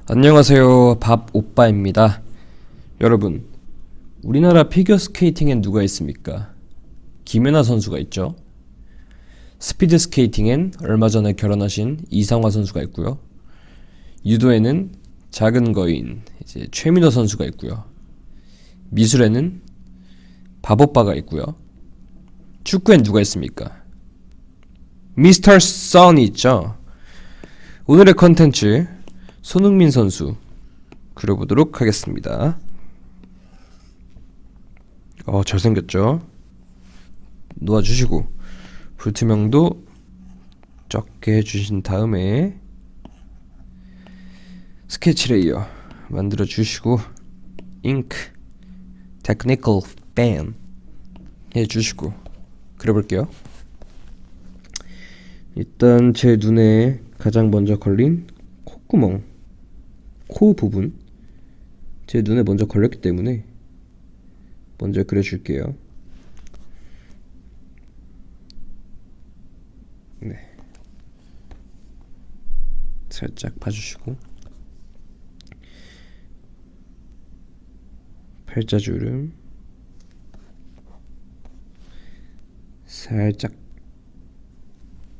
안녕하세요. 밥 오빠입니다. 여러분, 우리나라 피겨스케이팅엔 누가 있습니까? 김연아 선수가 있죠. 스피드스케이팅엔 얼마 전에 결혼하신 이상화 선수가 있고요. 유도에는 작은 거인 이제 최민호 선수가 있고요. 미술에는 밥 오빠가 있고요. 축구엔 누가 있습니까? 미스터 선이 있죠. 오늘의 컨텐츠 손흥민 선수 그려보도록 하겠습니다. 잘생겼죠? 놓아주시고 불투명도 적게 해주신 다음에 스케치 레이어 만들어주시고 잉크 테크니컬 펜 해주시고 그려볼게요. 일단 제 눈에 가장 먼저 걸린 콧구멍, 코 부분 제 눈에 먼저 걸렸기 때문에 먼저 그려줄게요. 네, 살짝 봐주시고 팔자주름 살짝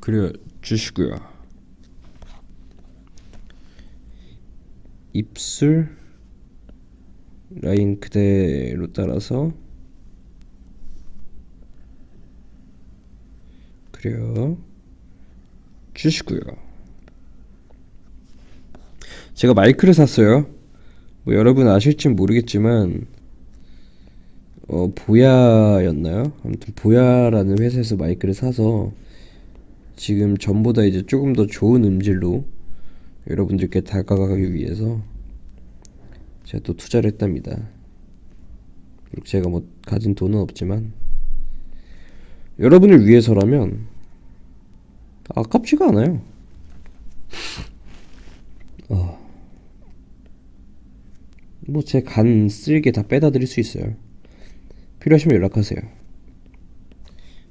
그려주시고요. 입술 라인 그대로 따라서 그려 주시고요. 제가 마이크를 샀어요. 여러분 아실진 모르겠지만 보야였나요? 아무튼 보야라는 회사에서 마이크를 사서 지금 전보다 이제 조금 더 좋은 음질로 여러분들께 다가가기 위해서 제가 또 투자를 했답니다. 제가 가진 돈은 없지만 여러분을 위해서라면 아깝지가 않아요. 제 간 쓸개 다 빼다 드릴 수 있어요. 필요하시면 연락하세요.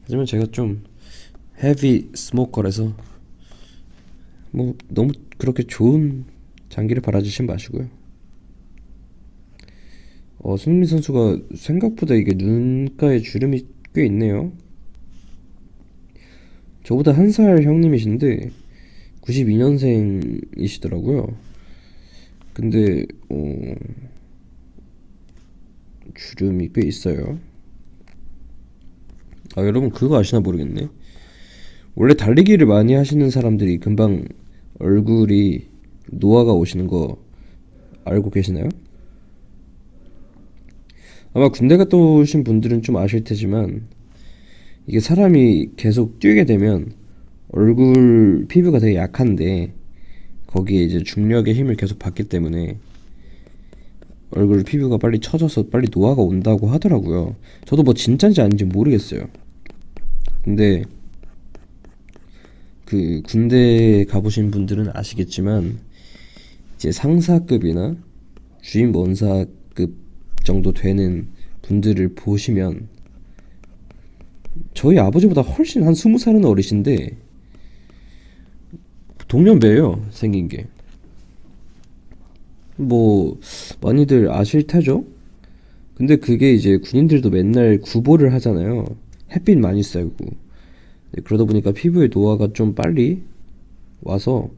하지만 제가 좀 헤비 스모커라서 너무 그렇게 좋은 장기를 바라주신 마시고요. 손흥민 선수가 생각보다 이게 눈가에 주름이 꽤 있네요. 저보다 한 살 형님이신데 92년생이시더라고요. 근데 주름이 꽤 있어요. 여러분 그거 아시나 모르겠네. 원래 달리기를 많이 하시는 사람들이 금방 얼굴이 노화가 오시는 거 알고 계시나요? 아마 군대 갔다 오신 분들은 좀 아실 테지만 이게 사람이 계속 뛰게 되면 얼굴 피부가 되게 약한데 거기에 이제 중력의 힘을 계속 받기 때문에 얼굴 피부가 빨리 처져서 빨리 노화가 온다고 하더라고요. 저도 진짜인지 아닌지 모르겠어요. 근데 그 군대 가보신 분들은 아시겠지만 이제 상사급이나 주임 원사급 정도 되는 분들을 보시면 저희 아버지보다 훨씬 한 20살은 어리신데 동년배예요. 생긴 게 많이들 아실 테죠? 근데 그게 이제 군인들도 맨날 구보를 하잖아요. 햇빛 많이 쐬고. 그러다 보니까 피부의 노화가 좀 빨리 와서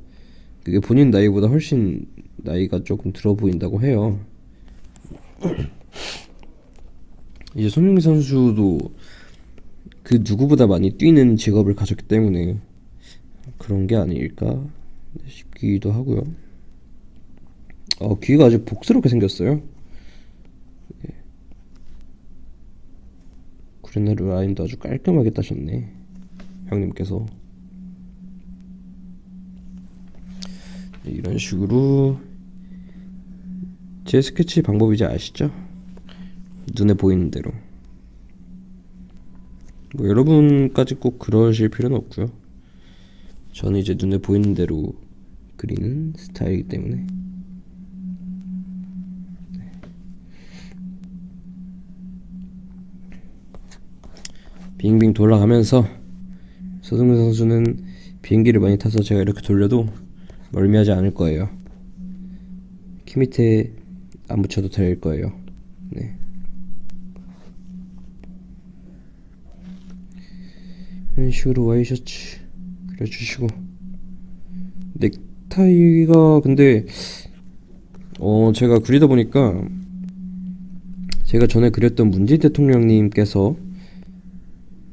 그게 본인 나이보다 훨씬 나이가 조금 들어 보인다고 해요. 이제 손흥민 선수도 그 누구보다 많이 뛰는 직업을 가졌기 때문에 그런 게 아닐까 싶기도 하고요. 귀가 아주 복스럽게 생겼어요. 구레나루 라인도 아주 깔끔하게 따셨네, 형님께서. 이런 식으로 제 스케치 방법 이제 아시죠? 눈에 보이는 대로. 여러분까지 꼭 그러실 필요는 없고요. 저는 이제 눈에 보이는 대로 그리는 스타일이기 때문에. 빙빙 돌아가면서 손흥민 선수는 비행기를 많이 타서 제가 이렇게 돌려도 멀미하지 않을 거예요. 티 밑에 안 붙여도 될 거예요. 네. 이런 식으로 와이셔츠 그려주시고, 넥타이가 근데 제가 그리다 보니까 제가 전에 그렸던 문재인 대통령님께서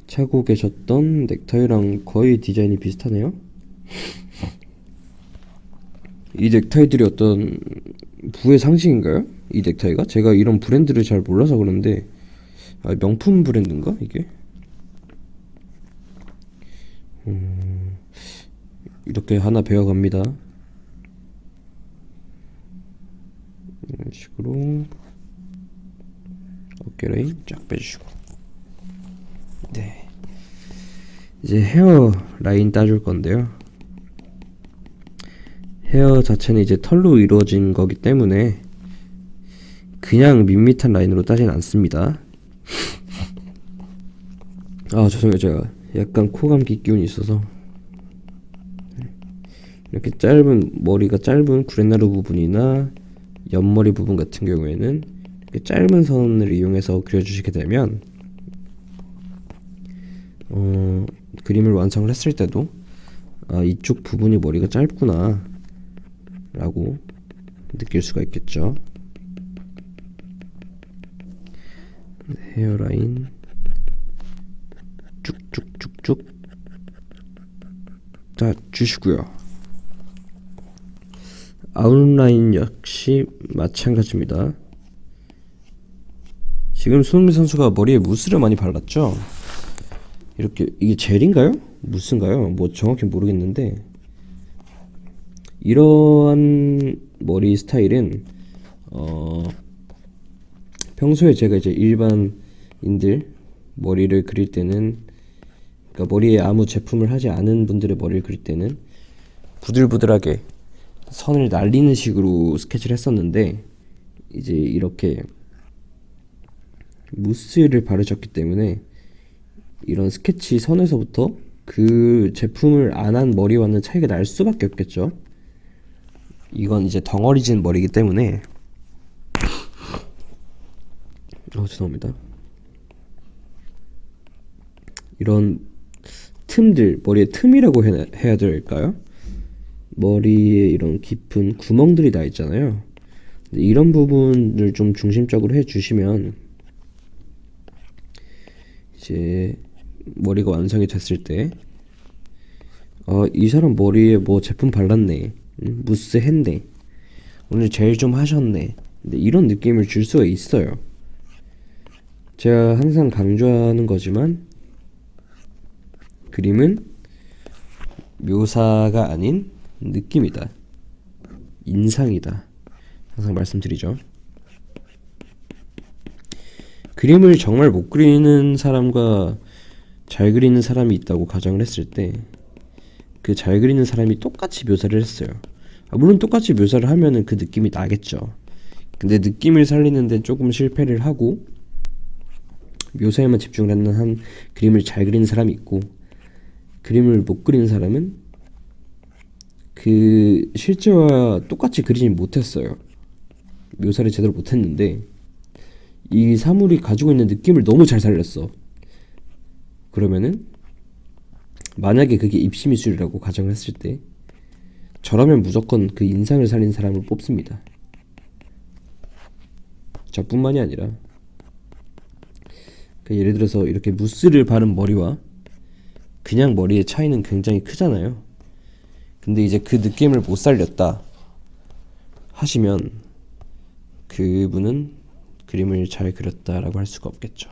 차고 계셨던 넥타이랑 거의 디자인이 비슷하네요. 이 넥타이들이 어떤 부의 상징인가요? 이 넥타이가? 제가 이런 브랜드를 잘 몰라서 그런데 명품 브랜드인가 이게? 이렇게 하나 배워갑니다. 이런 식으로 어깨 라인 쫙 빼주시고, 네, 이제 헤어 라인 따줄 건데요. 헤어 자체는 이제 털로 이루어진 거기 때문에 그냥 밋밋한 라인으로 따진 않습니다. 죄송해요. 제가 약간 코감기 기운이 있어서. 이렇게 머리가 짧은 구렛나루 부분이나 옆머리 부분 같은 경우에는 이렇게 짧은 선을 이용해서 그려주시게 되면 그림을 완성을 했을 때도 이쪽 부분이 머리가 짧구나 라고 느낄 수가 있겠죠. 헤어라인 쭉쭉쭉쭉 자 주시고요. 아웃라인 역시 마찬가지입니다. 지금 손흥민 선수가 머리에 무스를 많이 발랐죠. 이렇게, 이게 젤인가요? 무스인가요? 뭐 정확히 모르겠는데, 이러한 머리 스타일은 평소에 제가 이제 일반인들 머리를 그릴 때는, 그러니까 머리에 아무 제품을 하지 않은 분들의 머리를 그릴 때는 부들부들하게 선을 날리는 식으로 스케치를 했었는데, 이제 이렇게 무스를 바르셨기 때문에 이런 스케치 선에서부터 그 제품을 안 한 머리와는 차이가 날 수밖에 없겠죠. 이건 이제 덩어리진 머리이기 때문에 죄송합니다. 이런 틈들, 머리에 틈이라고 해야 될까요? 머리에 이런 깊은 구멍들이 나 있잖아요. 이런 부분을 좀 중심적으로 해주시면 이제 머리가 완성이 됐을 때 이 사람 머리에 뭐 제품 발랐네, 무스 했네, 오늘 젤 좀 하셨네, 근데 이런 느낌을 줄 수가 있어요. 제가 항상 강조하는 거지만 그림은 묘사가 아닌 느낌이다, 인상이다, 항상 말씀드리죠. 그림을 정말 못 그리는 사람과 잘 그리는 사람이 있다고 가정을 했을 때, 그 잘 그리는 사람이 똑같이 묘사를 했어요. 물론 똑같이 묘사를 하면은 그 느낌이 나겠죠. 근데 느낌을 살리는데 조금 실패를 하고 묘사에만 집중을 하는 한 그림을 잘 그리는 사람이 있고, 그림을 못 그리는 사람은 그 실제와 똑같이 그리지 못했어요. 묘사를 제대로 못했는데 이 사물이 가지고 있는 느낌을 너무 잘 살렸어. 그러면은 만약에 그게 입시미술이라고 가정을 했을 때, 저라면 무조건 그 인상을 살린 사람을 뽑습니다. 저뿐만이 아니라 예를 들어서 이렇게 무스를 바른 머리와 그냥 머리의 차이는 굉장히 크잖아요. 근데 이제 그 느낌을 못 살렸다 하시면 그분은 그림을 잘 그렸다라고 할 수가 없겠죠.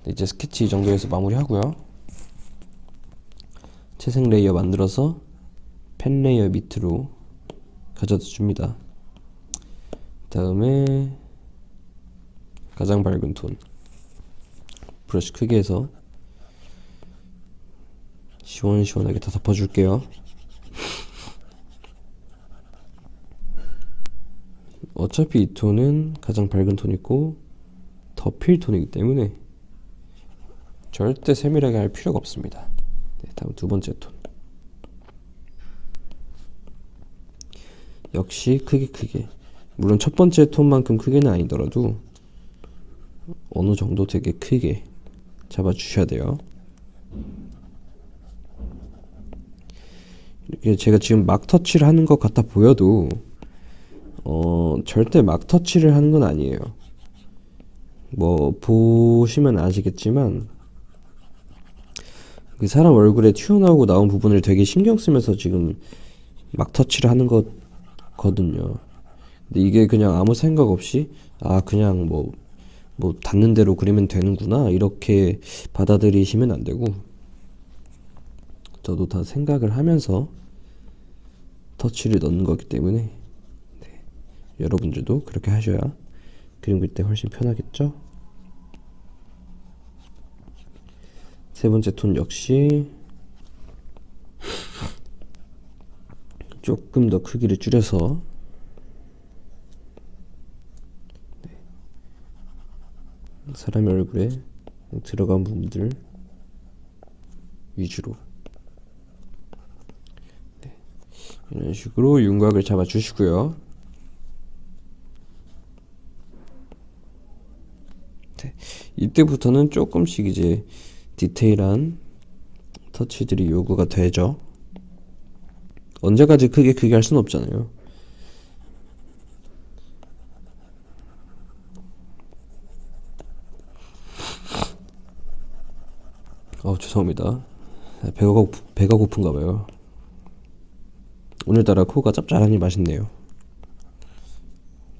이제 스케치 이 정도에서 마무리하고요. 채색 레이어 만들어서 펜 레이어 밑으로 가져다 줍니다. 다음에 가장 밝은 톤 브러쉬 크게 해서 시원시원하게 다 덮어줄게요. 어차피 이 톤은 가장 밝은 톤이고 덮일 톤이기 때문에 절대 세밀하게 할 필요가 없습니다. 네, 다음 두 번째 톤. 역시 크게 물론 첫 번째 톤만큼 크게는 아니더라도 어느 정도 되게 크게 잡아 주셔야 돼요. 이렇게 제가 지금 막 터치를 하는 것 같아 보여도 절대 막 터치를 하는 건 아니에요. 뭐 보시면 아시겠지만 그 사람 얼굴에 튀어나오고 나온 부분을 되게 신경 쓰면서 지금 막 터치를 하는 거거든요. 근데 이게 그냥 아무 생각 없이 그냥 뭐 닿는 대로 그리면 되는구나 이렇게 받아들이시면 안 되고, 저도 다 생각을 하면서 터치를 넣는 거기 때문에 여러분들도 그렇게 하셔야 그림 그릴 때 훨씬 편하겠죠? 세 번째 톤 역시 조금 더 크기를 줄여서 사람의 얼굴에 들어간 부분들 위주로 이런 식으로 윤곽을 잡아 주시고요. 이때부터는 조금씩 이제 디테일한 터치들이 요구가 되죠. 언제까지 크게 할 수는 없잖아요. 죄송합니다. 배가 고픈가 봐요. 오늘따라 코가 짭짤하니 맛있네요.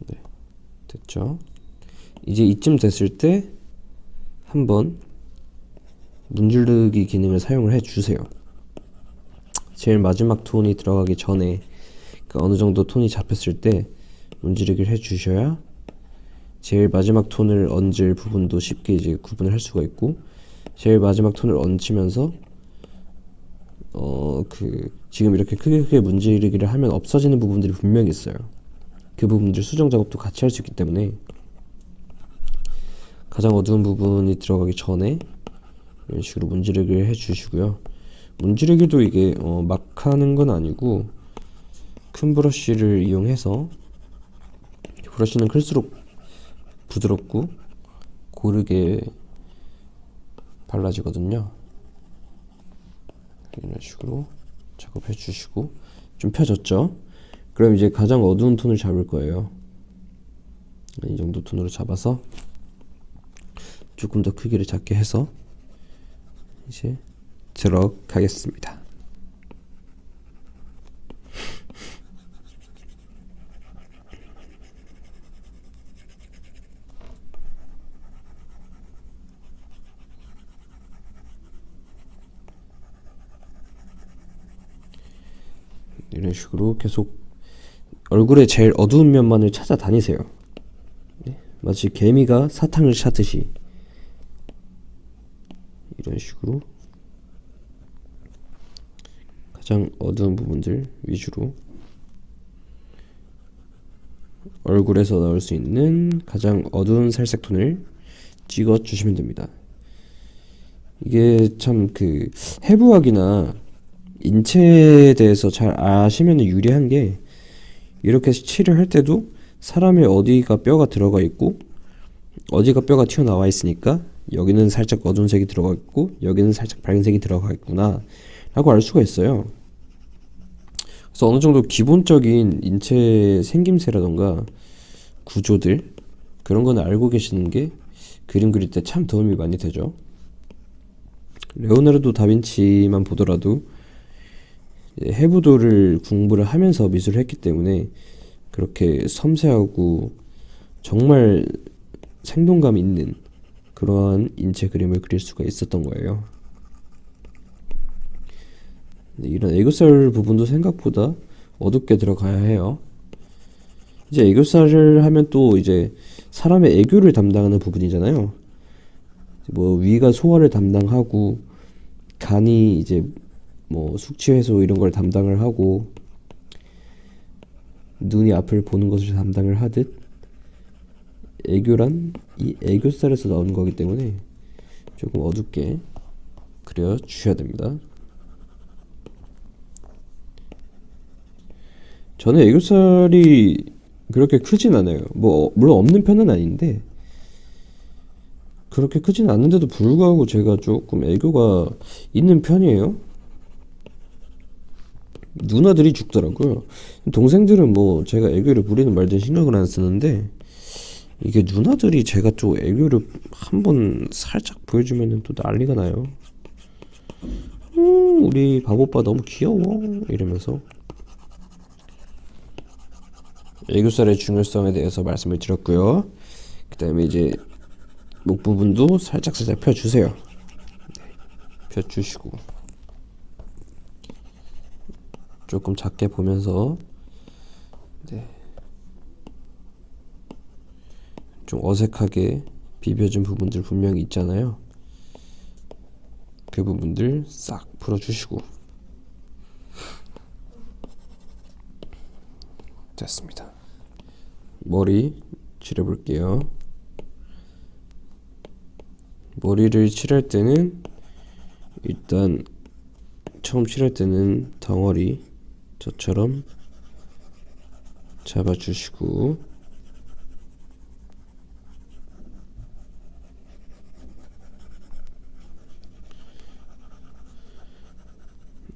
네, 됐죠? 이제 이쯤 됐을 때 한번 문지르기 기능을 사용을 해주세요. 제일 마지막 톤이 들어가기 전에 어느 정도 톤이 잡혔을 때 문지르기를 해주셔야 제일 마지막 톤을 얹을 부분도 쉽게 이제 구분을 할 수가 있고, 제일 마지막 톤을 얹히면서 지금 이렇게 크게 문지르기를 하면 없어지는 부분들이 분명히 있어요. 그 부분들 수정 작업도 같이 할 수 있기 때문에 가장 어두운 부분이 들어가기 전에 이런 식으로 문지르기를 해주시고요. 문지르기도 이게 막 하는 건 아니고 큰 브러쉬를 이용해서, 브러쉬는 클수록 부드럽고 고르게 발라지거든요. 이런 식으로 작업해 주시고, 좀 펴졌죠? 그럼 이제 가장 어두운 톤을 잡을 거예요. 이 정도 톤으로 잡아서 조금 더 크기를 작게 해서 이제 들어가겠습니다. 이런 식으로 계속 얼굴의 제일 어두운 면만을 찾아다니세요. 네? 마치 개미가 사탕을 찾듯이 이런 식으로 가장 어두운 부분들 위주로 얼굴에서 나올 수 있는 가장 어두운 살색 톤을 찍어 주시면 됩니다. 이게 참 해부학이나 인체에 대해서 잘 아시면 유리한 게, 이렇게 칠을 할 때도 사람의 어디가 뼈가 들어가 있고 어디가 뼈가 튀어나와 있으니까 여기는 살짝 어두운 색이 들어가 있고 여기는 살짝 밝은 색이 들어가 있구나 라고 알 수가 있어요. 그래서 어느 정도 기본적인 인체 생김새라던가 구조들, 그런 거는 알고 계시는 게 그림 그릴 때 참 도움이 많이 되죠. 레오나르도 다빈치만 보더라도 해부도를 공부를 하면서 미술을 했기 때문에 그렇게 섬세하고 정말 생동감 있는 그러한 인체 그림을 그릴 수가 있었던 거예요. 이런 애교살 부분도 생각보다 어둡게 들어가야 해요. 이제 애교살을 하면 또 이제 사람의 애교를 담당하는 부분이잖아요. 뭐 위가 소화를 담당하고 간이 이제 뭐 숙취 해소 이런 걸 담당을 하고 눈이 앞을 보는 것을 담당을 하듯, 애교란 이 애교살에서 나오는 거기 때문에 조금 어둡게 그려 주셔야 됩니다. 저는 애교살이 그렇게 크진 않아요. 뭐 물론 없는 편은 아닌데 그렇게 크진 않은데도 불구하고 제가 조금 애교가 있는 편이에요. 누나들이 죽더라고요. 동생들은 뭐 제가 애교를 부리는 말든 신경을 안 쓰는데 이게 누나들이 제가 좀 애교를 한번 살짝 보여주면은 또 난리가 나요. 우리 바보빠 너무 귀여워 이러면서. 애교살의 중요성에 대해서 말씀을 드렸고요. 그 다음에 이제 목 부분도 살짝 펴주세요. 펴주시고 조금 작게 보면서 네. 좀 어색하게 비벼진 부분들 분명히 있잖아요. 그 부분들 싹 풀어주시고 됐습니다. 머리 칠해볼게요. 머리를 칠할 때는 일단 처음 칠할 때는 덩어리 저처럼 잡아주시고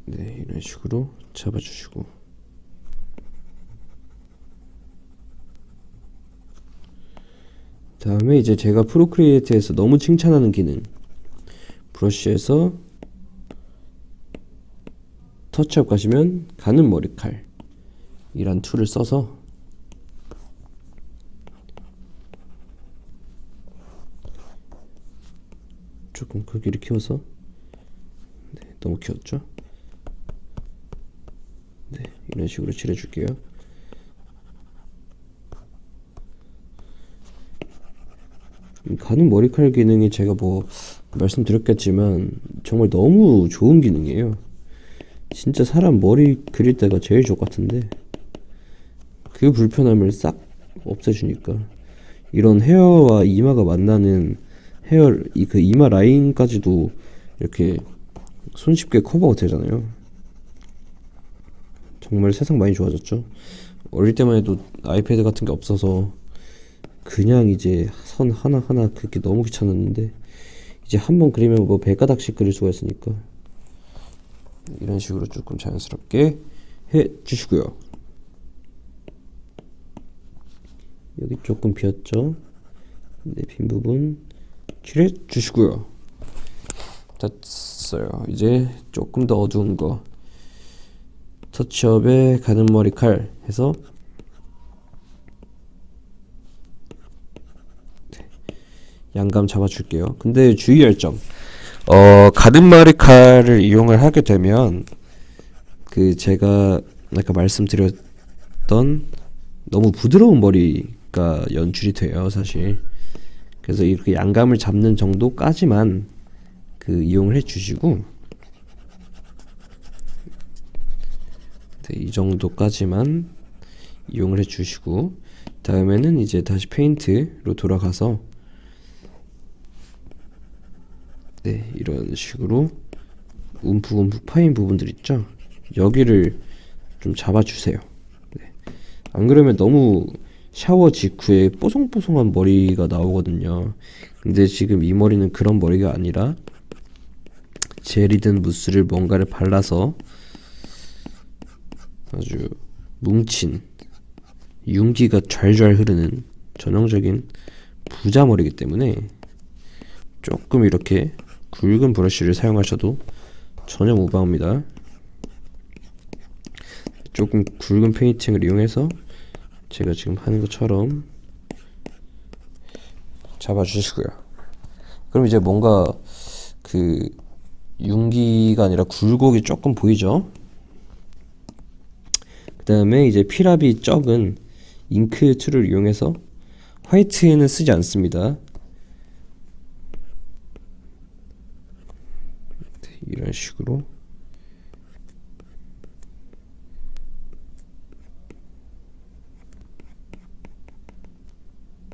네, 이런 식으로 잡아주시고 다음에 이제 제가 프로크리에이트에서 너무 칭찬하는 기능 브러쉬에서 터치업 가시면 가는 머리칼 이란 툴을 써서 조금 크기를 키워서 네, 너무 키웠죠? 네, 이런 식으로 칠해줄게요. 가는 머리칼 기능이 제가 뭐 말씀드렸겠지만 정말 너무 좋은 기능이에요. 진짜 사람 머리 그릴 때가 제일 좋같은데 그 불편함을 싹 없애주니까 이런 헤어와 이마가 만나는 헤어 그 이마 라인까지도 이렇게 손쉽게 커버가 되잖아요. 정말 세상 많이 좋아졌죠. 어릴 때만 해도 아이패드 같은 게 없어서 그냥 이제 선 하나하나 그게 너무 귀찮았는데 이제 한번 그리면 뭐 100가닥씩 그릴 수가 있으니까 이런 식으로 조금 자연스럽게 해 주시고요. 여기 조금 비었죠? 네, 빈 부분 칠해 주시고요. 됐어요. 이제 조금 더 어두운 거 터치업에 가는 머리칼 해서 양감 잡아줄게요. 근데 주의할 점 가든 머리칼을 이용을 하게 되면 그 제가 아까 말씀드렸던 너무 부드러운 머리가 연출이 돼요 사실. 그래서 이렇게 양감을 잡는 정도까지만 그 이용을 해주시고 네, 이 정도까지만 이용을 해주시고 다음에는 이제 다시 페인트로 돌아가서 네, 이런 식으로 움푹움푹 파인 부분들 있죠? 여기를 좀 잡아주세요. 네. 안 그러면 너무 샤워 직후에 뽀송뽀송한 머리가 나오거든요. 근데 지금 이 머리는 그런 머리가 아니라 젤이든 무스를 뭔가를 발라서 아주 뭉친 윤기가 좔좔 흐르는 전형적인 부자머리이기 때문에 조금 이렇게 굵은 브러쉬를 사용하셔도 전혀 무방합니다. 조금 굵은 페인팅을 이용해서 제가 지금 하는 것처럼 잡아주시고요. 그럼 이제 뭔가 그 윤기가 아니라 굴곡이 조금 보이죠? 그 다음에 이제 피랍이 적은 잉크 툴을 이용해서 화이트에는 쓰지 않습니다. 이런 식으로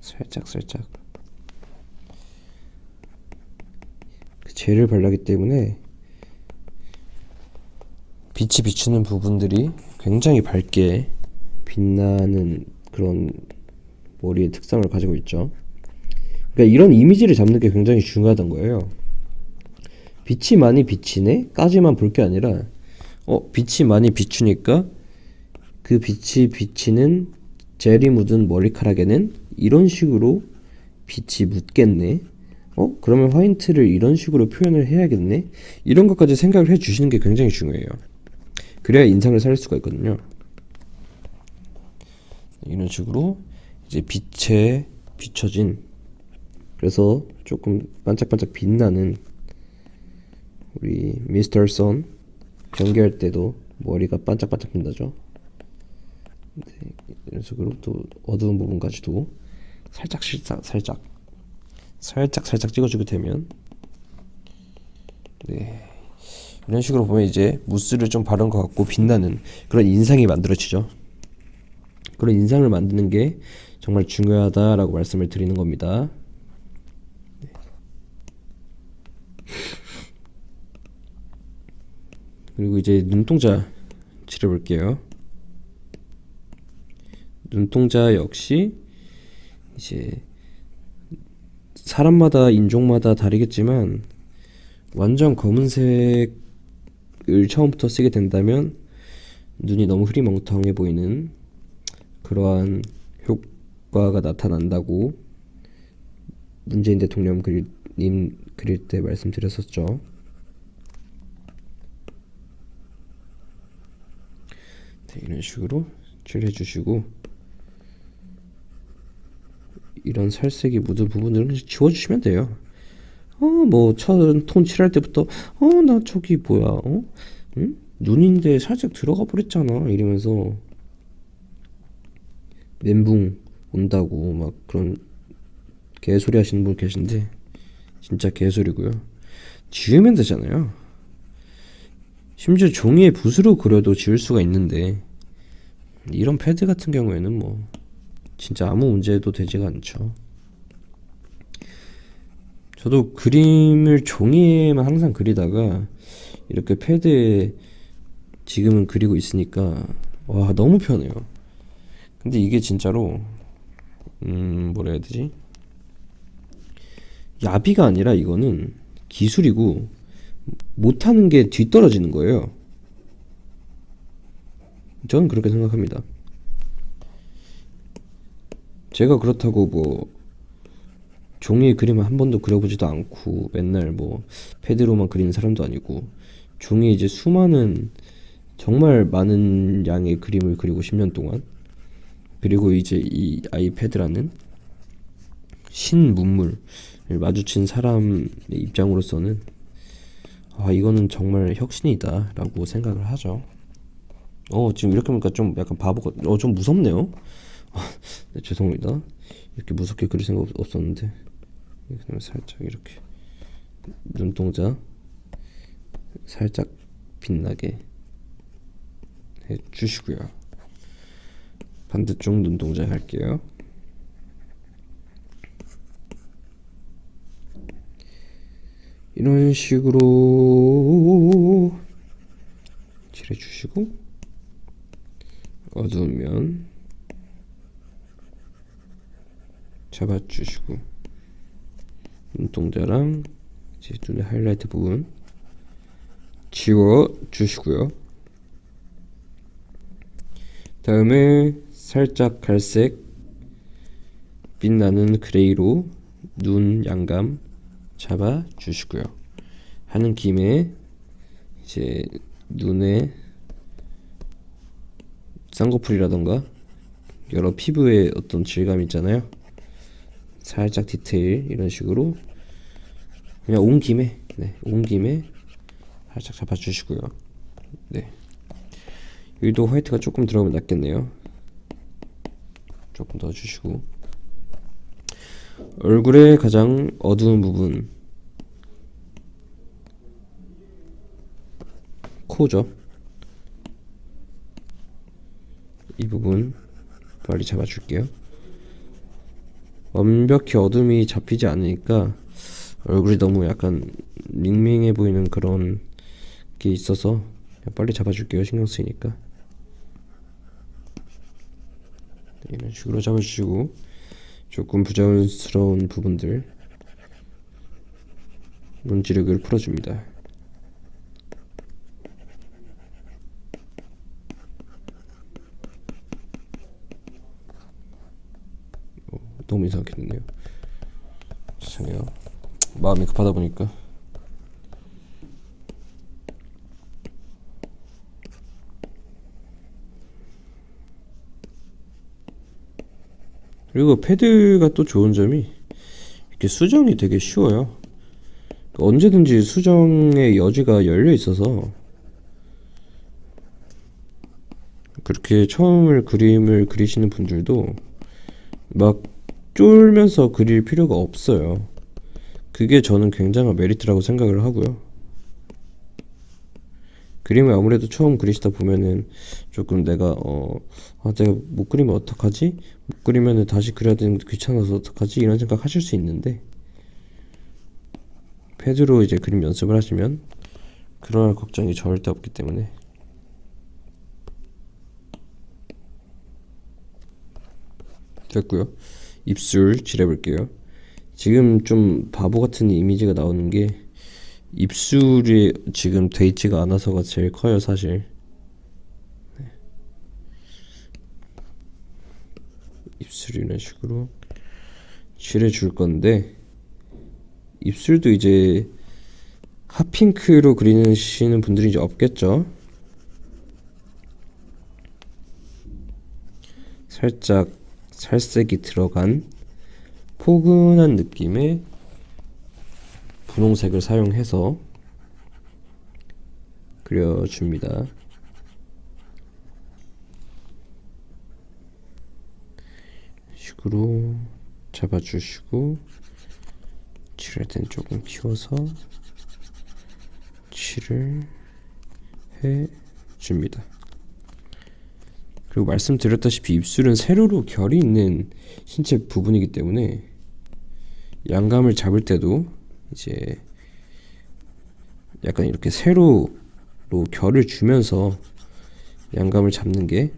살짝 젤을 발라기 때문에 빛이 비추는 부분들이 굉장히 밝게 빛나는 그런 머리의 특성을 가지고 있죠. 그러니까 이런 이미지를 잡는 게 굉장히 중요하단 거예요. 빛이 많이 비치네? 까지만 볼 게 아니라 빛이 많이 비추니까 그 빛이 비치는 젤이 묻은 머리카락에는 이런 식으로 빛이 묻겠네. 그러면 화이트를 이런 식으로 표현을 해야겠네. 이런 것까지 생각을 해 주시는 게 굉장히 중요해요. 그래야 인상을 살릴 수가 있거든요. 이런 식으로 이제 빛에 비춰진, 그래서 조금 반짝반짝 빛나는 우리 미스터 선 경기할 때도 머리가 반짝반짝 빛나죠. 네, 이런 식으로 또 어두운 부분까지도 살짝 찍어주게 되면, 네, 이런 식으로 보면 이제 무스를 좀 바른 것 같고 빛나는 그런 인상이 만들어지죠. 그런 인상을 만드는 게 정말 중요하다라고 말씀을 드리는 겁니다. 네. 그리고 이제 눈동자 칠해볼게요. 눈동자 역시 이제 사람마다 인종마다 다르겠지만 완전 검은색을 처음부터 쓰게 된다면 눈이 너무 흐리멍텅해 보이는 그러한 효과가 나타난다고 문재인 대통령 님 그릴 때 말씀드렸었죠. 네, 이런 식으로 칠해주시고, 이런 살색이 묻은 부분들은 지워주시면 돼요. 뭐 첫 톤 칠할 때부터 나 저기 뭐야, 응? 눈인데 살짝 들어가 버렸잖아 이러면서 멘붕 온다고 막 그런 개소리 하시는 분 계신데 진짜 개소리고요. 지우면 되잖아요. 심지어 종이에 붓으로 그려도 지울 수가 있는데 이런 패드 같은 경우에는 뭐 진짜 아무 문제도 되지가 않죠. 저도 그림을 종이에만 항상 그리다가 이렇게 패드에 지금은 그리고 있으니까 와 너무 편해요. 근데 이게 진짜로 뭐라 해야 되지? 야비가 아니라 이거는 기술이고 못하는 게 뒤떨어지는 거예요. 저는 그렇게 생각합니다. 제가 그렇다고 뭐 종이에 그림을 한 번도 그려보지도 않고 맨날 뭐 패드로만 그리는 사람도 아니고 종이에 이제 수많은 정말 많은 양의 그림을 그리고 10년 동안, 그리고 이제 이 아이패드라는 신문물을 마주친 사람의 입장으로서는 이거는 정말 혁신이다 라고 생각을 하죠. 지금 이렇게 보니까 좀 약간 바보가 좀 무섭네요. 네, 죄송합니다. 이렇게 무섭게 그릴 생각 없었는데 그냥 살짝 이렇게 눈동자 살짝 빛나게 해주시고요. 반대쪽 눈동자 할게요. 이런 식으로 칠해주시고, 어두운 면 잡아주시고, 눈동자랑 이제 눈의 하이라이트 부분 지워주시고요. 다음에 살짝 갈색 빛나는 그레이로 눈 양감 잡아주시고요. 하는 김에 이제 눈에 쌍꺼풀이라던가 여러 피부의 어떤 질감 있잖아요. 살짝 디테일 이런 식으로 그냥 온 김에 살짝 잡아주시고요. 네, 여기도 화이트가 조금 들어가면 낫겠네요. 조금 더 주시고, 얼굴의 가장 어두운 부분 코죠. 이 부분 빨리 잡아줄게요. 완벽히 어둠이 잡히지 않으니까 얼굴이 너무 약간 밍밍해 보이는 그런 게 있어서 빨리 잡아줄게요. 신경 쓰이니까. 이런 식으로 잡아주시고 조금 부자연스러운 부분들 문지르기를 풀어줍니다. 너무 이상하게 됐네요. 죄송해요. 마음이 급하다 보니까. 그리고 패드가 또 좋은 점이 이렇게 수정이 되게 쉬워요. 언제든지 수정의 여지가 열려 있어서 그렇게 처음 그림을 그리시는 분들도 막 쫄면서 그릴 필요가 없어요. 그게 저는 굉장한 메리트라고 생각을 하고요. 그림을 아무래도 처음 그리시다 보면은 조금 내가 내가 못 그리면 어떡하지? 못 그리면은 다시 그려야 되는데 귀찮아서 어떡하지? 이런 생각 하실 수 있는데 패드로 이제 그림 연습을 하시면 그런 걱정이 절대 없기 때문에 됐고요. 입술 칠해볼게요. 지금 좀 바보 같은 이미지가 나오는 게 입술이 지금 돼 있지가 않아서가 제일 커요, 사실. 네. 입술 이런 식으로 칠해줄 건데 입술도 이제 핫핑크로 그리시는 분들이 이제 없겠죠. 살짝 살색이 들어간 포근한 느낌의 분홍색을 사용해서 그려줍니다. 식으로 잡아주시고 칠할 땐 조금 키워서 칠을 해줍니다. 그리고 말씀드렸다시피 입술은 세로로 결이 있는 신체 부분이기 때문에 양감을 잡을 때도 이제 약간 이렇게 세로로 결을 주면서 양감을 잡는 게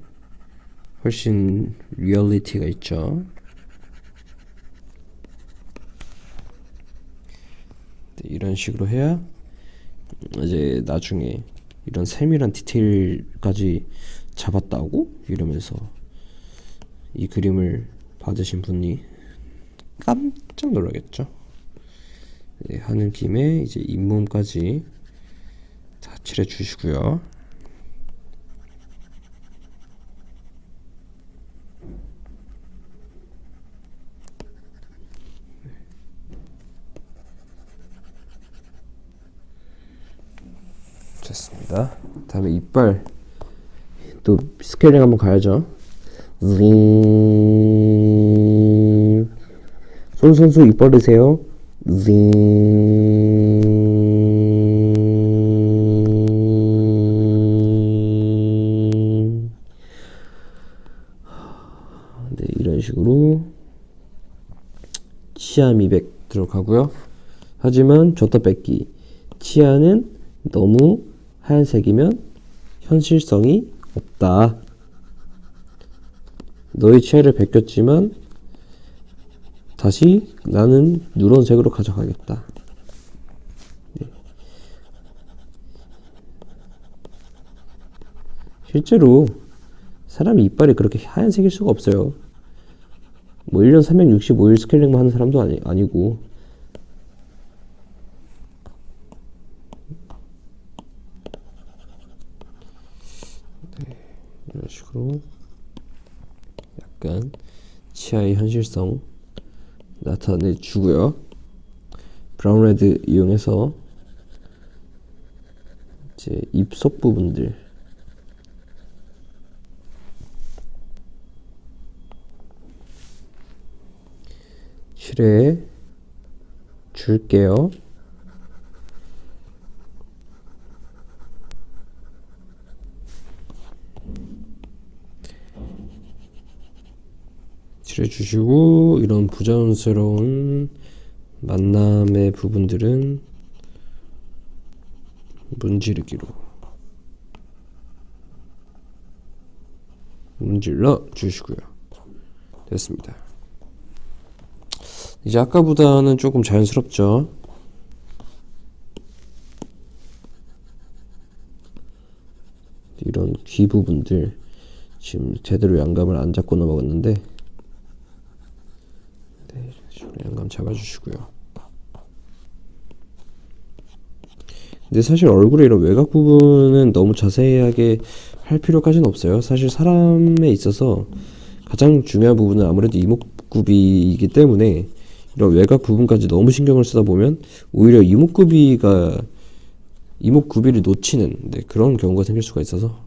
훨씬 리얼리티가 있죠. 이런 식으로 해야 이제 나중에 이런 세밀한 디테일까지 잡았다고 이러면서 이 그림을 받으신 분이 깜짝 놀라겠죠. 네, 하는 김에 이제 잇몸까지 다 칠해 주시고요. 됐습니다. 다음에 이빨 또 스케일링 한번 가야죠. 손 입 벌리세요. 네, 이런 식으로 치아 미백 들어가고요. 하지만 줬다 뺏기. 치아는 너무 하얀색이면 현실성이 없다. 너의 치아를 베꼈지만 다시 나는 누런색으로 가져가겠다. 네. 실제로 사람이 이빨이 그렇게 하얀색일 수가 없어요. 뭐 1년 365일 스케일링만 하는 사람도 아니고. 네, 이런 식으로 약간 치아의 현실성 나타내주고요. 브라운 레드 이용해서 이제 입속 부분들 칠해 줄게요. 칠해주시고 이런 부자연스러운 만남의 부분들은 문지르기로 문질러 주시고요. 됐습니다. 이제 아까보다는 조금 자연스럽죠. 이런 귀 부분들 지금 제대로 양감을 안 잡고 넘어갔는데, 네, 이런 식으로 양감 잡아주시고요. 근데 사실 얼굴의 이런 외곽 부분은 너무 자세하게 할 필요까지는 없어요. 사실 사람에 있어서 가장 중요한 부분은 아무래도 이목구비이기 때문에 이런 외곽 부분까지 너무 신경을 쓰다 보면 오히려 이목구비를 놓치는, 네, 그런 경우가 생길 수가 있어서,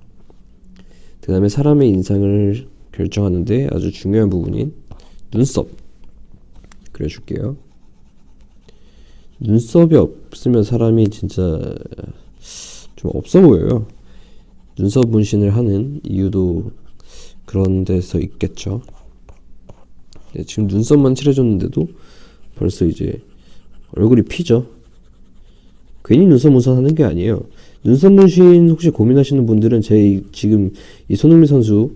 그 다음에 사람의 인상을 결정하는데 아주 중요한 부분인 눈썹 그려줄게요. 눈썹이 없으면 사람이 진짜 좀 없어 보여요. 눈썹 문신을 하는 이유도 그런 데서 있겠죠. 네, 지금 눈썹만 칠해줬는데도 벌써 이제 얼굴이 피죠. 괜히 눈썹 문신 하는 게 아니에요. 눈썹 문신 혹시 고민하시는 분들은 지금 이 손흥민 선수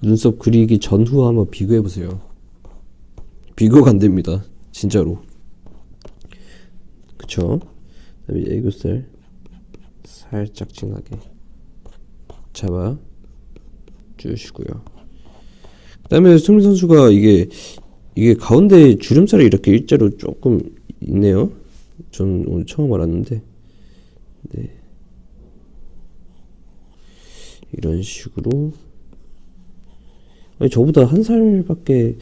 눈썹 그리기 전후 한번 비교해보세요. 비교가 안 됩니다. 진짜로. 그쵸? 그다음에 애교살 살짝 진하게 잡아 주시고요. 그다음에 손흥민 선수가 이게 가운데 주름살이 이렇게 일자로 조금 있네요. 전 오늘 처음 알았는데, 네, 이런 식으로. 아니, 저보다 한 살밖에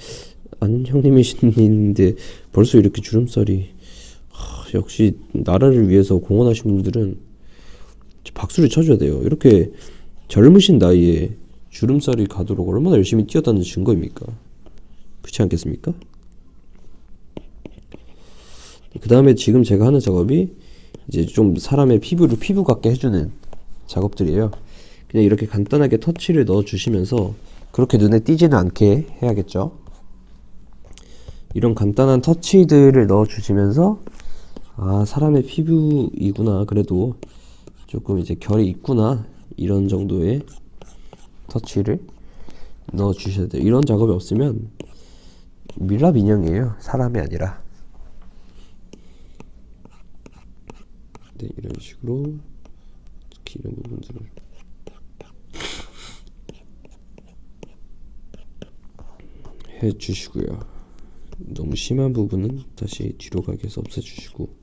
안 형님이신데 벌써 이렇게 주름살이. 역시 나라를 위해서 공헌하신 분들은 박수를 쳐줘야 돼요. 이렇게 젊으신 나이에 주름살이 가도록 얼마나 열심히 뛰었다는 증거입니까? 그렇지 않겠습니까? 그 다음에 지금 제가 하는 작업이 이제 좀 사람의 피부를 피부 같게 해주는 작업들이에요. 그냥 이렇게 간단하게 터치를 넣어주시면서, 그렇게 눈에 띄지는 않게 해야겠죠. 이런 간단한 터치들을 넣어주시면서, 아, 사람의 피부이구나, 그래도 조금 이제 결이 있구나, 이런 정도의 터치를 넣어주셔야 돼요. 이런 작업이 없으면 밀랍 인형이에요. 사람이 아니라. 네, 이런 식으로 특히 이런 부분들을 해주시고요. 너무 심한 부분은 다시 뒤로 가게 해서 없애주시고,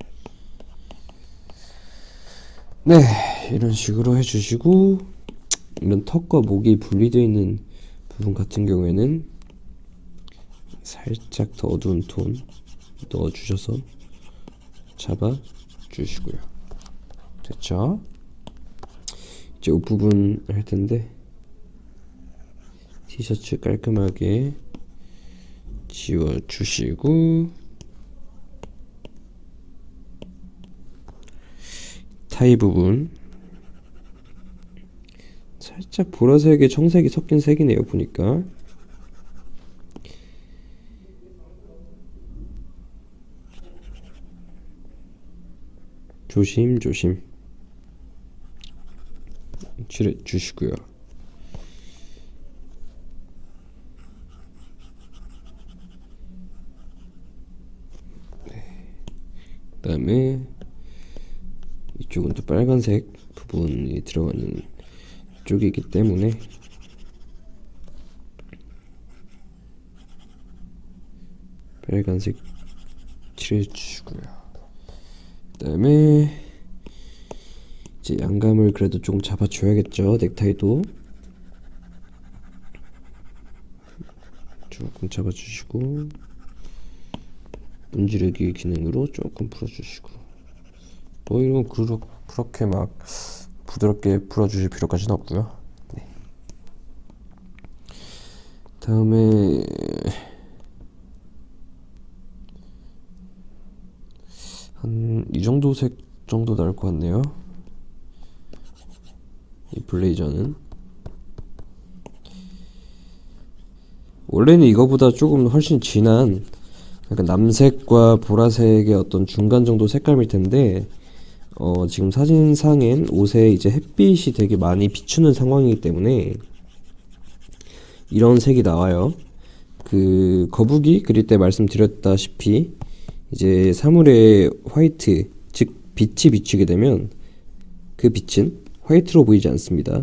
네, 이런 식으로 해주시고, 이런 턱과 목이 분리되어 있는 부분 같은 경우에는 살짝 더 어두운 톤 넣어주셔서 잡아주시고요. 됐죠? 이제 옷부분 할 텐데, 티셔츠 깔끔하게 지워주시고, 타이 부분 살짝 보라색에 청색이 섞인 색이네요, 보니까. 조심조심 칠해 주시고요. 그 다음에 이쪽은 또 빨간색 부분이 들어가는 쪽이기 때문에 빨간색 칠해 주시고요. 그 다음에 이제 양감을 그래도 조금 잡아줘야겠죠. 넥타이도 조금 잡아주시고, 문지르기 기능으로 조금 풀어주시고, 뭐 이런 그렇게 막 부드럽게 풀어주실 필요까지는 없고요. 네. 다음에 한 이 정도 색 정도 나올 것 같네요. 이 블레이저는 원래는 이거보다 조금 훨씬 진한 약간 남색과 보라색의 어떤 중간 정도 색감일 텐데, 지금 사진상엔 옷에 이제 햇빛이 되게 많이 비추는 상황이기 때문에 이런 색이 나와요. 그 거북이 그릴 때 말씀드렸다시피 이제 사물의 화이트, 즉 빛이 비추게 되면 그 빛은 화이트로 보이지 않습니다.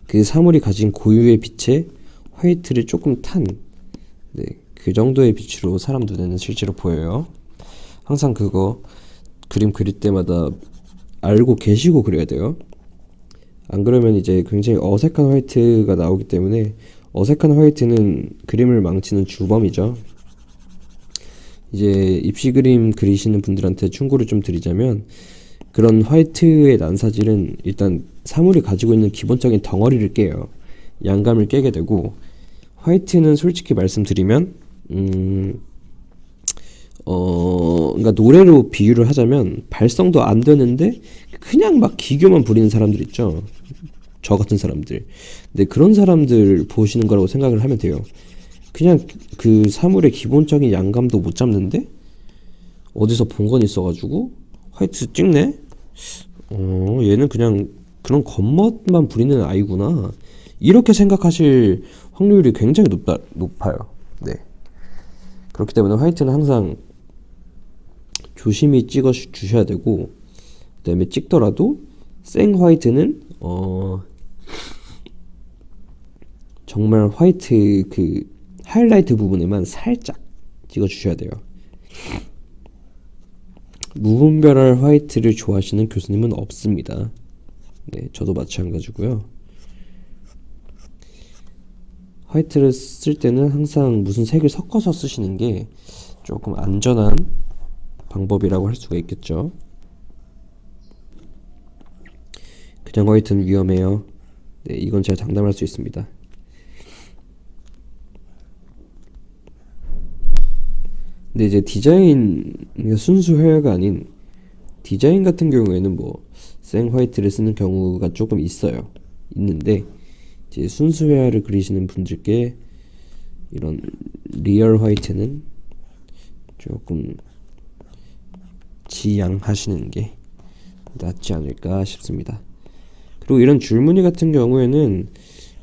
그 사물이 가진 고유의 빛에 화이트를 조금 탄, 네, 그 정도의 빛으로 사람 눈에는 실제로 보여요. 항상 그거 그림 그릴 때마다 알고 계시고 그려야 돼요. 안 그러면 이제 굉장히 어색한 화이트가 나오기 때문에, 어색한 화이트는 그림을 망치는 주범이죠. 이제 입시 그림 그리시는 분들한테 충고를 좀 드리자면, 그런 화이트의 난사질은 일단 사물이 가지고 있는 기본적인 덩어리를 깨요. 양감을 깨게 되고, 화이트는 솔직히 말씀드리면 그러니까 노래로 비유를 하자면 발성도 안 되는데 그냥 막 기교만 부리는 사람들 있죠. 저 같은 사람들. 근데 그런 사람들 보시는 거라고 생각을 하면 돼요. 그냥 그 사물의 기본적인 양감도 못 잡는데 어디서 본 건 있어가지고 화이트 찍네? 얘는 그냥 그런 겉멋만 부리는 아이구나. 이렇게 생각하실 확률이 굉장히 높아요. 네. 그렇기 때문에 화이트는 항상 조심히 찍어 주셔야 되고, 그 다음에 찍더라도 생 화이트는 정말 화이트 그 하이라이트 부분에만 살짝 찍어 주셔야 돼요. 무분별할 화이트를 좋아하시는 교수님은 없습니다. 네, 저도 마찬가지고요. 화이트를 쓸 때는 항상 무슨 색을 섞어서 쓰시는 게 조금 안전한 방법이라고 할 수가 있겠죠. 그냥 화이트는 위험해요. 네, 이건 제가 장담할 수 있습니다. 근데 이제 디자인, 순수 회화가 아닌 디자인 같은 경우에는 뭐 생 화이트를 쓰는 경우가 조금 있는데 이제 순수 회화를 그리시는 분들께 이런 리얼 화이트는 조금 지양하시는 게 낫지 않을까 싶습니다. 그리고 이런 줄무늬 같은 경우에는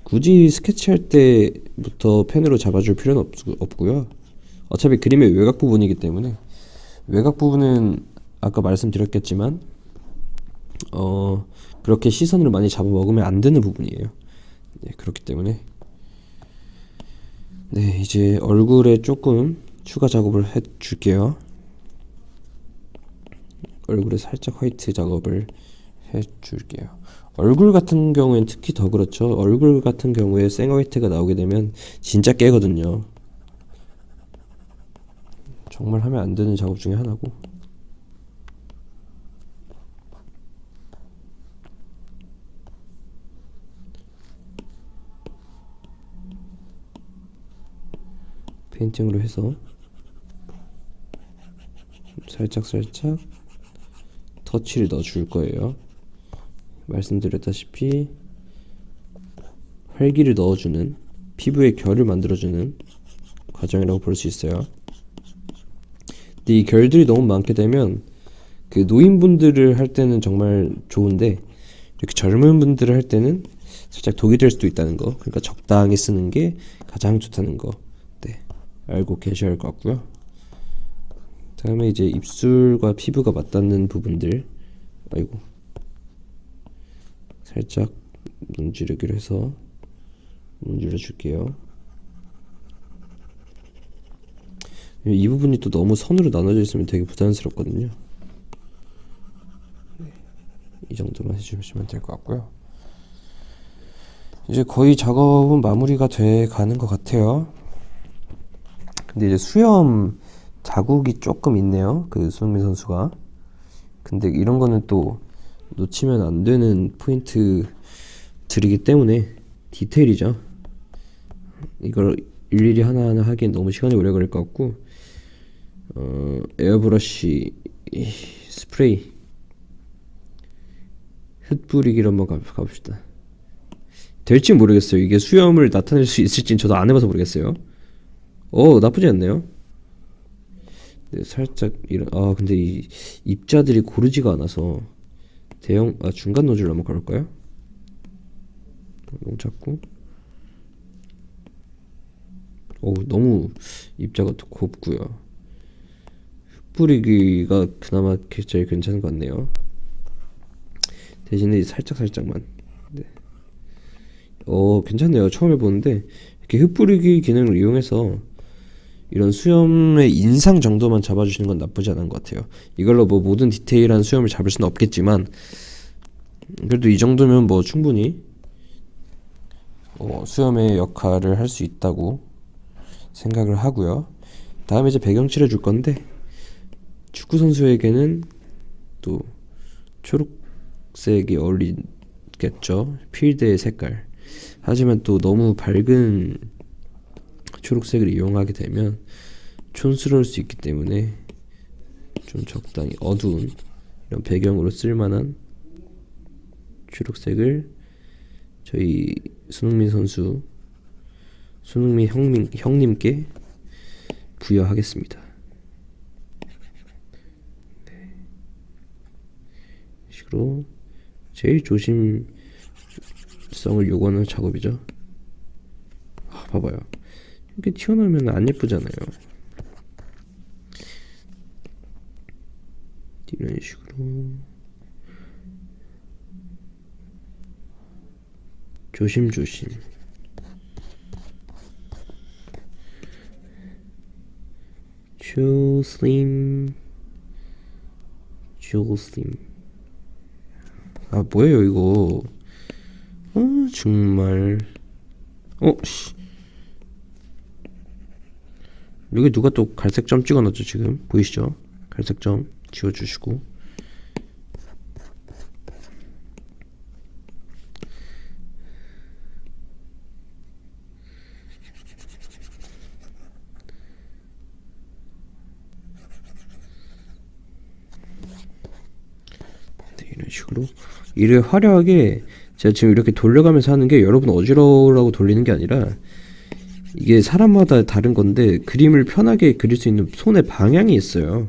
굳이 스케치할 때부터 펜으로 잡아줄 필요는 없고요. 어차피 그림의 외곽 부분이기 때문에, 외곽 부분은 아까 말씀드렸겠지만 그렇게 시선을 많이 잡아먹으면 안 되는 부분이에요. 네, 그렇기 때문에 네, 이제 얼굴에 조금 추가 작업을 해 줄게요. 얼굴에 살짝 화이트 작업을 해 줄게요. 얼굴 같은 경우엔 특히 더 그렇죠. 얼굴 같은 경우에 생 화이트가 나오게 되면 진짜 깨거든요. 정말 하면 안 되는 작업 중에 하나고. 페인팅으로 해서 살짝 터치를 넣어 줄 거예요. 말씀드렸다시피 활기를 넣어주는, 피부에 결을 만들어주는 과정이라고 볼 수 있어요. 근데 이 결들이 너무 많게 되면 그 노인분들을 할 때는 정말 좋은데, 이렇게 젊은 분들을 할 때는 살짝 독이 될 수도 있다는 거. 그러니까 적당히 쓰는 게 가장 좋다는 거. 네, 알고 계셔야 할 것 같고요. 다음에 이제 입술과 피부가 맞닿는 부분들, 아이고, 살짝 문지르기로 해서 문질러 줄게요. 이 부분이 또 너무 선으로 나눠져 있으면 되게 부담스럽거든요. 이 정도만 해주시면 될 것 같고요. 이제 거의 작업은 마무리가 돼 가는 것 같아요. 근데 이제 수염 자국이 조금 있네요, 그 손흥민 선수가. 근데 이런 거는 또 놓치면 안 되는 포인트들이기 때문에 디테일이죠. 이걸 일일이 하나하나 하기엔 너무 시간이 오래 걸릴 것 같고, 에어브러쉬 스프레이 흩뿌리기로 한번 가봅시다. 될지 모르겠어요. 이게 수염을 나타낼 수 있을지는 저도 안 해봐서 모르겠어요. 나쁘지 않네요. 네, 살짝 이런, 근데 이 입자들이 고르지가 않아서 중간 노즐로 한번 걸을까요? 너무 작고, 너무 입자가 또 곱고요. 뿌리기가 그나마 제일 괜찮은 것 같네요. 대신에 살짝만. 네. 괜찮네요. 처음 해보는데 이렇게 흩뿌리기 기능을 이용해서 이런 수염의 인상 정도만 잡아주시는 건 나쁘지 않은 것 같아요. 이걸로 뭐 모든 디테일한 수염을 잡을 수는 없겠지만 그래도 이 정도면 뭐 충분히 수염의 역할을 할 수 있다고 생각을 하고요. 다음에 이제 배경 칠해줄 건데 축구 선수에게는 또 초록색이 어울리겠죠. 필드의 색깔. 하지만 또 너무 밝은 초록색을 이용하게 되면 촌스러울 수 있기 때문에 좀 적당히 어두운 이런 배경으로 쓸만한 초록색을 저희 손흥민 형님께 부여하겠습니다. 네. 이 식으로 제일 조심성을 요구하는 작업이죠. 봐봐요. 이렇게 튀어나오면 안 예쁘잖아요. 이런 식으로 조심조심. 조심. 뭐예요 이거? 정말. 씨. 여기 누가 또 갈색 점 찍어놨죠 지금? 보이시죠? 갈색 점 지워주시고. 네, 이런 식으로 이를 화려하게 제가 지금 이렇게 돌려가면서 하는 게 여러분 어지러우라고 돌리는 게 아니라 이게 사람마다 다른 건데 그림을 편하게 그릴 수 있는 손의 방향이 있어요.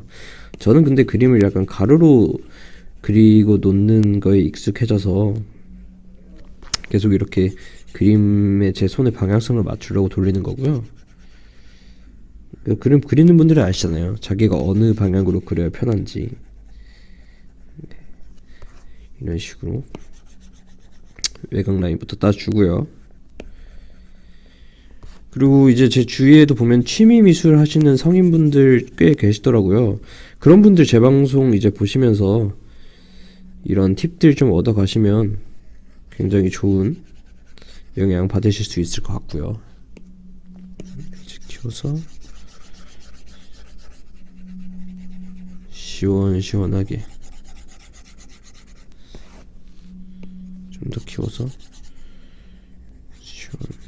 저는 근데 그림을 약간 가로로 그리고 놓는 거에 익숙해져서 계속 이렇게 그림에 제 손의 방향성을 맞추려고 돌리는 거고요. 그림 그리는 분들은 아시잖아요. 자기가 어느 방향으로 그려야 편한지. 이런 식으로 외곽 라인부터 따주고요. 그리고 이제 제 주위에도 보면 취미 미술 하시는 성인분들 꽤 계시더라고요. 그런 분들 제 방송 이제 보시면서 이런 팁들 좀 얻어 가시면 굉장히 좋은 영향 받으실 수 있을 것 같고요. 이제 키워서 시원시원하게 좀 더 키워서 시원시원하게.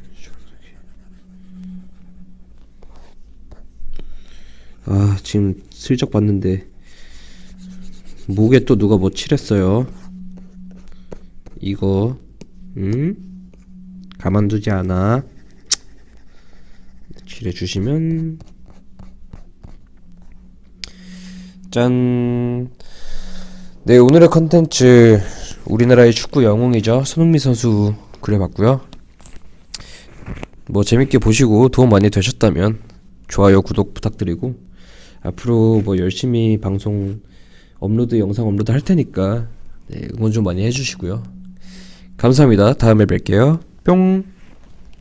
지금 슬쩍 봤는데 목에 또 누가 뭐 칠했어요. 이거 가만두지 않아. 칠해주시면 짠. 네, 오늘의 컨텐츠 우리나라의 축구 영웅이죠. 손흥민 선수 그려봤고요. 뭐 재밌게 보시고 도움 많이 되셨다면 좋아요, 구독 부탁드리고 앞으로 뭐 열심히 방송 영상 업로드 할 테니까 네, 응원 좀 많이 해주시고요. 감사합니다. 다음에 뵐게요. 뿅.